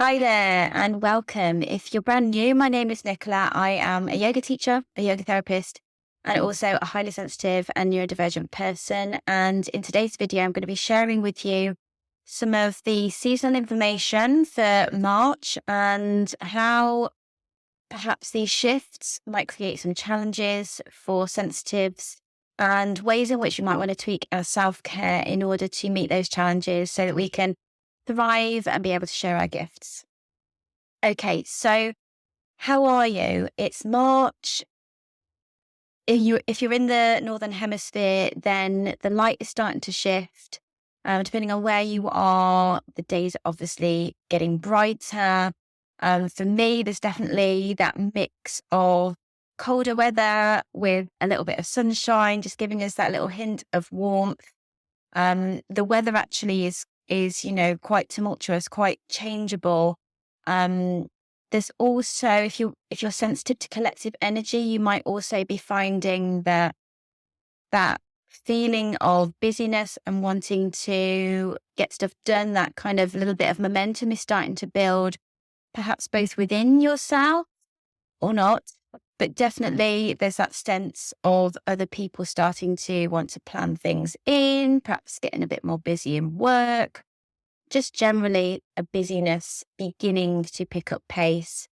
Hi there and welcome. If you're brand new, my name is Nicola. I am a yoga teacher, a yoga therapist, and also a highly sensitive and neurodivergent person. And in today's video, I'm going to be sharing with you some of the seasonal information for March and how perhaps these shifts might create some challenges for sensitives and ways in which we might want to tweak our self-care in order to meet those challenges so that we can thrive and be able to share our gifts. Okay, so how are you? It's March. If you're in the Northern Hemisphere, then the light is starting to shift. Depending on where you are, the days are obviously getting brighter. For me, there's definitely that mix of colder weather with a little bit of sunshine, just giving us that little hint of warmth. The weather actually is quite tumultuous, quite changeable. There's also, if you're sensitive to collective energy, you might also be finding that feeling of busyness and wanting to get stuff done, that kind of little bit of momentum is starting to build, perhaps both within yourself or not, but definitely there's that sense of other people starting to want to plan things in, perhaps getting a bit more busy in work, just generally a busyness beginning to pick up pace.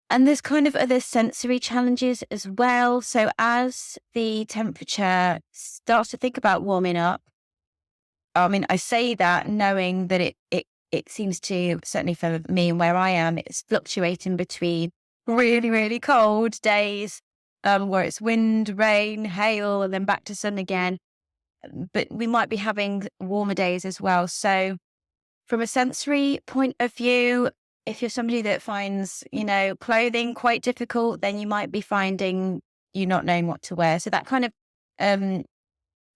And there's kind of other sensory challenges as well. So as the temperature starts to think about warming up, I mean, I say that knowing that it seems to, certainly for me and where I am, it's fluctuating between really, really cold days where it's wind, rain, hail, and then back to sun again. But we might be having warmer days as well. So from a sensory point of view, if you're somebody that finds, clothing quite difficult, then you might be finding you not knowing what to wear. So that kind of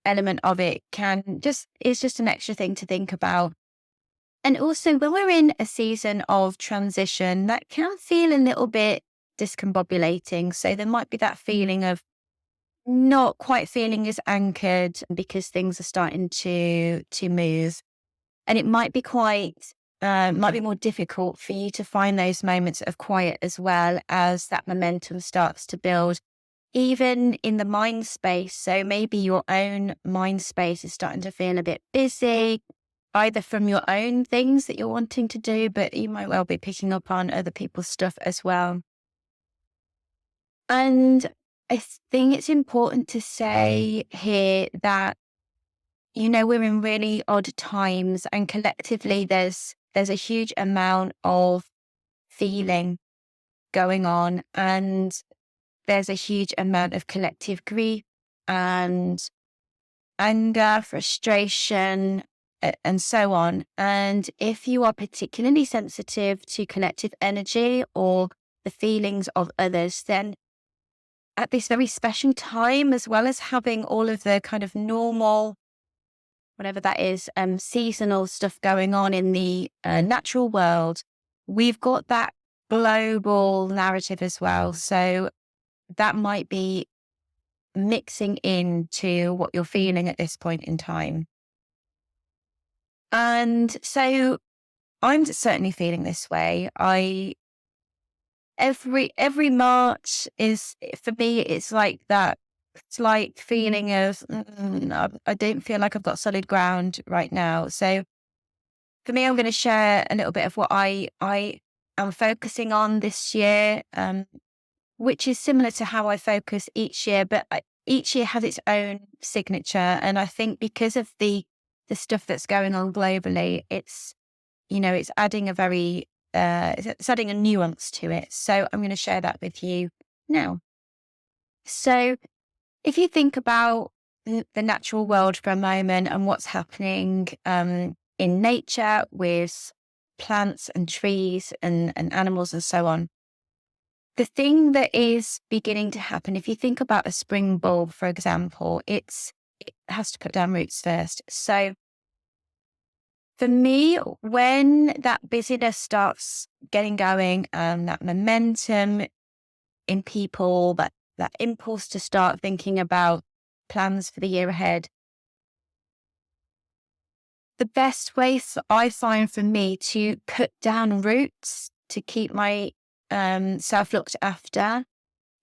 element of it is just an extra thing to think about. And also when we're in a season of transition, that can feel a little bit discombobulating. So there might be that feeling of not quite feeling as anchored because things are starting to move. And it might be might be more difficult for you to find those moments of quiet as well as that momentum starts to build, even in the mind space. So maybe your own mind space is starting to feel a bit busy, either from your own things that you're wanting to do, but you might well be picking up on other people's stuff as well. And I think it's important to say here that we're in really odd times, and collectively there's a huge amount of feeling going on, and there's a huge amount of collective grief and anger, frustration, and so on. And if you are particularly sensitive to collective energy or the feelings of others, then at this very special time, as well as having all of the kind of normal, whatever that is, seasonal stuff going on in the natural world, we've got that global narrative as well. So that might be mixing into what you're feeling at this point in time. And so I'm certainly feeling this way. Every March is, for me, it's like that slight feeling of, I don't feel like I've got solid ground right now. So for me, I'm going to share a little bit of what I am focusing on this year, which is similar to how I focus each year, but each year has its own signature. And I think because of the stuff that's going on globally, it's adding it's adding a nuance to it. So I'm going to share that with you now. So if you think about the natural world for a moment and what's happening in nature with plants and trees and animals and so on, the thing that is beginning to happen, if you think about a spring bulb, for example, it has to put down roots first. So for me, when that busyness starts getting going and that momentum in people, that impulse to start thinking about plans for the year ahead, the best way I find for me to put down roots to keep my self looked after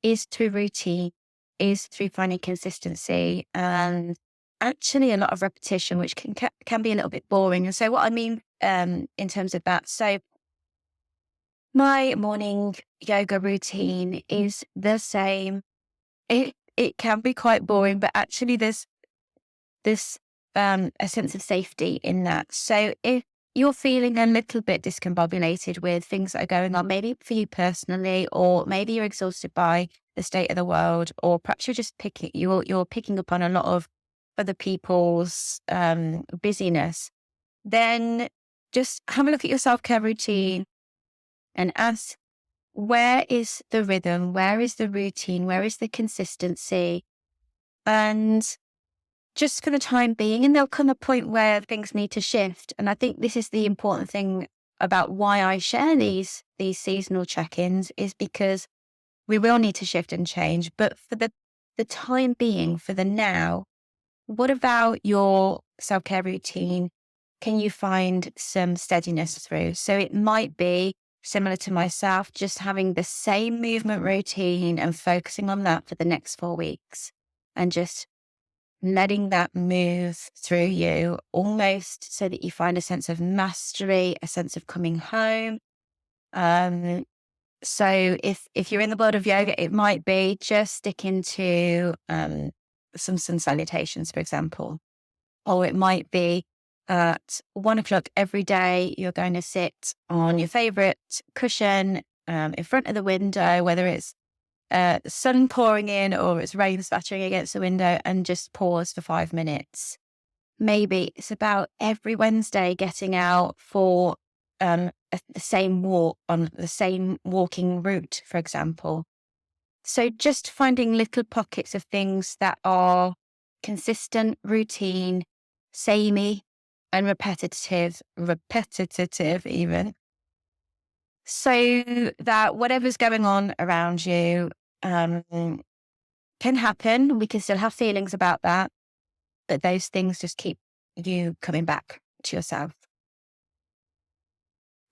is through routine, is through finding consistency, and actually a lot of repetition, which can be a little bit boring. And so what I mean in terms of that, so my morning yoga routine is the same. It can be quite boring, but actually there's this a sense of safety in that. So if you're feeling a little bit discombobulated with things that are going on, maybe for you personally, or maybe you're exhausted by the state of the world, or perhaps you're picking up on a lot of other people's busyness, then just have a look at your self-care routine and ask, where is the rhythm? Where is the routine? Where is the consistency? And just for the time being, and there'll come a point where things need to shift. And I think this is the important thing about why I share these seasonal check-ins, is because we will need to shift and change. But for the time being, for the now, what about your self-care routine can you find some steadiness through? So it might be similar to myself, just having the same movement routine and focusing on that for the next 4 weeks, and just letting that move through you, almost so that you find a sense of mastery, a sense of coming home. So if you're in the world of yoga, it might be just sticking to some sun salutations, for example. Or it might be at 1:00 every day, you're going to sit on your favorite cushion in front of the window, whether it's sun pouring in or it's rain spattering against the window, and just pause for 5 minutes. Maybe it's about every Wednesday getting out for the same walk on the same walking route, for example. So just finding little pockets of things that are consistent, routine, samey, and repetitive even, so that whatever's going on around you can happen. We can still have feelings about that, but those things just keep you coming back to yourself.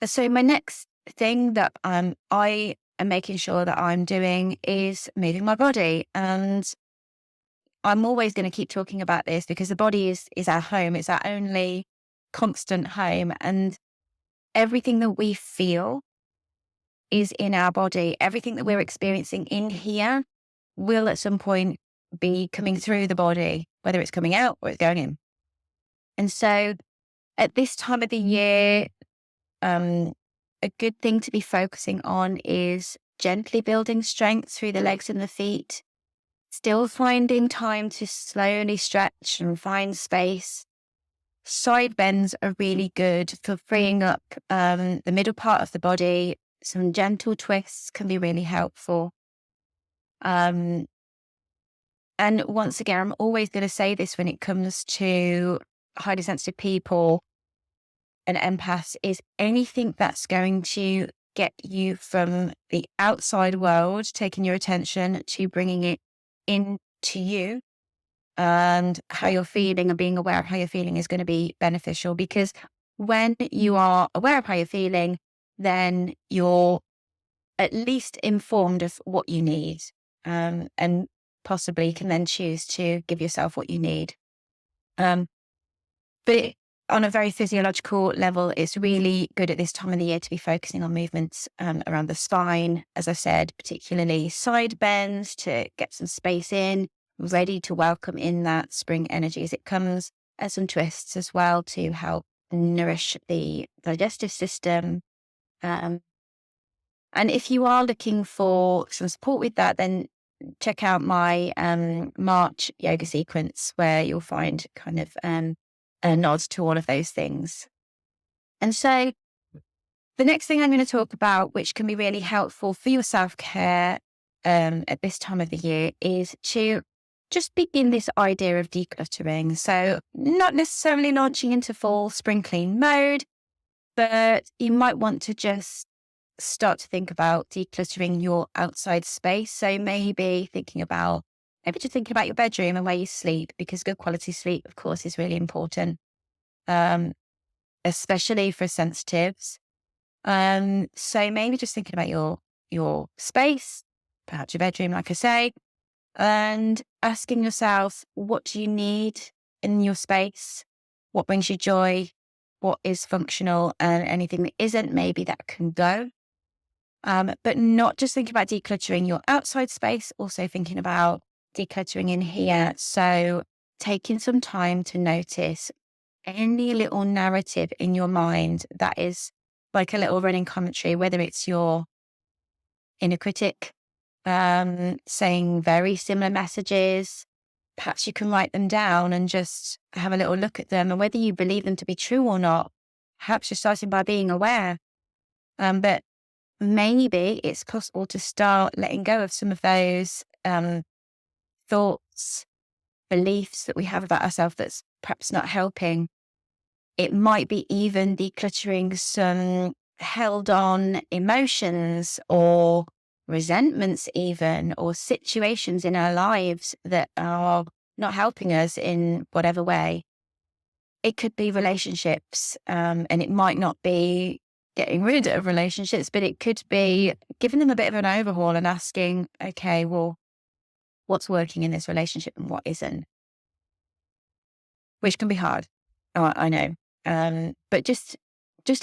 So my next thing that I am making sure that I'm doing is moving my body. And I'm always going to keep talking about this because the body is our home. It's our only constant home. And everything that we feel is in our body. Everything that we're experiencing in here will at some point be coming through the body, whether it's coming out or it's going in. And so at this time of the year, a good thing to be focusing on is gently building strength through the legs and the feet, still finding time to slowly stretch and find space. Side bends are really good for freeing up the middle part of the body. Some gentle twists can be really helpful. And once again, I'm always going to say this when it comes to highly sensitive people and empaths, is anything that's going to get you from the outside world, taking your attention, to bringing it into you and how you're feeling, and being aware of how you're feeling, is going to be beneficial. Because when you are aware of how you're feeling, then you're at least informed of what you need, and possibly can then choose to give yourself what you need. But on a very physiological level, it's really good at this time of the year to be focusing on movements around the spine, as I said, particularly side bends, to get some space in, ready to welcome in that spring energy as it comes, and some twists as well to help nourish the digestive system. And if you are looking for some support with that, then check out my March yoga sequence, where you'll find kind of a nod to all of those things. And so the next thing I'm going to talk about, which can be really helpful for your self-care at this time of the year, is to just begin this idea of decluttering. So not necessarily launching into full spring clean mode, but you might want to just start to think about decluttering your outside space. So maybe just thinking about your bedroom and where you sleep, because good quality sleep, of course, is really important. um, especially for sensitives. So maybe just thinking about your space, perhaps your bedroom, like I say, and asking yourself, what do you need in your space? What brings you joy? What is functional? And anything that isn't, maybe that can go. But not just thinking about decluttering your outside space, also thinking about decluttering in here. So taking some time to notice any little narrative in your mind that is like a little running commentary, whether it's your inner critic saying very similar messages. Perhaps you can write them down and just have a little look at them, and whether you believe them to be true or not, perhaps you're starting by being aware. But maybe it's possible to start letting go of some of those thoughts, beliefs that we have about ourselves that's perhaps not helping. It might be even decluttering some held on emotions or resentments, even, or situations in our lives that are not helping us in whatever way. It could be relationships, and it might not be getting rid of relationships, but it could be giving them a bit of an overhaul and asking, okay, well, what's working in this relationship and what isn't? Which can be hard. Oh, I know. But just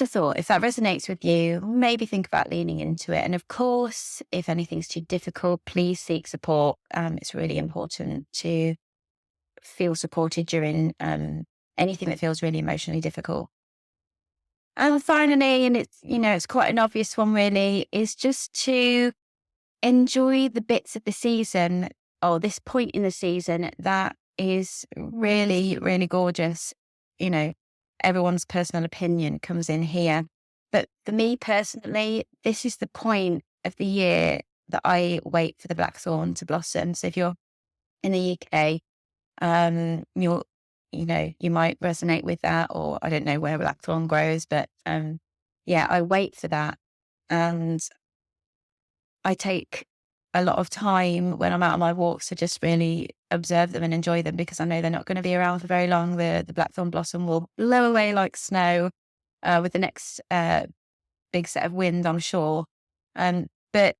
a thought. If that resonates with you, maybe think about leaning into it. And of course, if anything's too difficult, please seek support. It's really important to feel supported during anything that feels really emotionally difficult. And finally, and it's quite an obvious one really, is just to enjoy the bits of the season or this point in the season that is really, really gorgeous. You know, everyone's personal opinion comes in here. But for me personally, this is the point of the year that I wait for the blackthorn to blossom. So if you're in the UK, you might resonate with that, or I don't know where blackthorn grows, but yeah, I wait for that. And I take a lot of time when I'm out on my walks to just really observe them and enjoy them, because I know they're not going to be around for very long. The blackthorn blossom will blow away like snow with the next big set of wind, I'm sure. But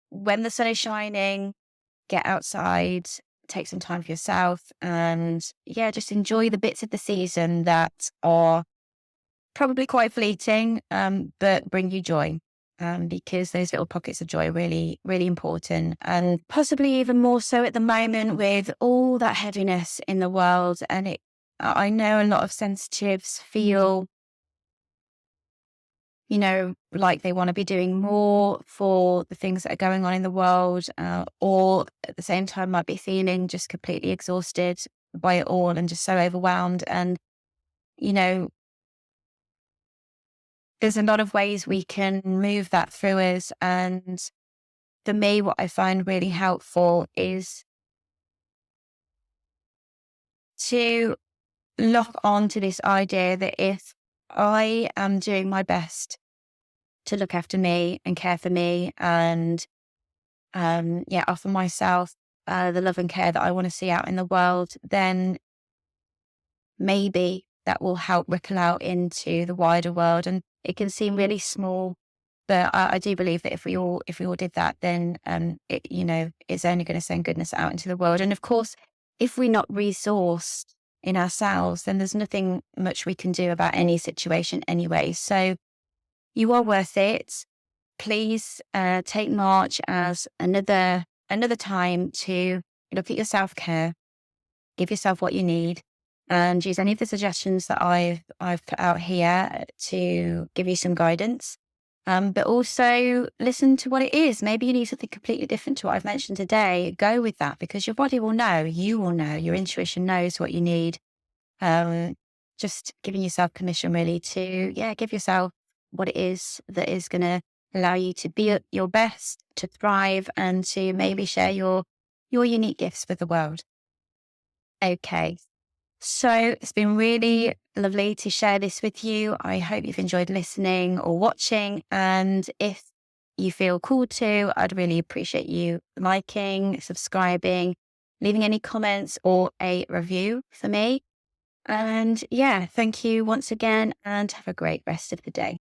when the sun is shining, get outside, take some time for yourself, and yeah, just enjoy the bits of the season that are probably quite fleeting, but bring you joy. Because those little pockets of joy are really, really important, and possibly even more so at the moment with all that heaviness in the world. And I know a lot of sensitives feel, like they want to be doing more for the things that are going on in the world, or at the same time might be feeling just completely exhausted by it all and just so overwhelmed. And, you know, there's a lot of ways we can move that through us. And for me, what I find really helpful is to lock on to this idea that if I am doing my best to look after me and care for me and offer myself the love and care that I want to see out in the world, then maybe that will help ripple out into the wider world. And it can seem really small, but I do believe that if we all did that, then it's only going to send goodness out into the world. And of course, if we're not resourced in ourselves, then there's nothing much we can do about any situation anyway. So you are worth it. Please take March as another time to look at your self-care, give yourself what you need, and use any of the suggestions that I've put out here to give you some guidance. But also listen to what it is. Maybe you need something completely different to what I've mentioned today. Go with that, because your body will know, you will know, your intuition knows what you need. Just giving yourself permission really to, give yourself what it is that is going to allow you to be at your best, to thrive, and to maybe share your unique gifts with the world. Okay. So it's been really lovely to share this with you. I hope you've enjoyed listening or watching. And if you feel called to, I'd really appreciate you liking, subscribing, leaving any comments or a review for me. And yeah, thank you once again and have a great rest of the day.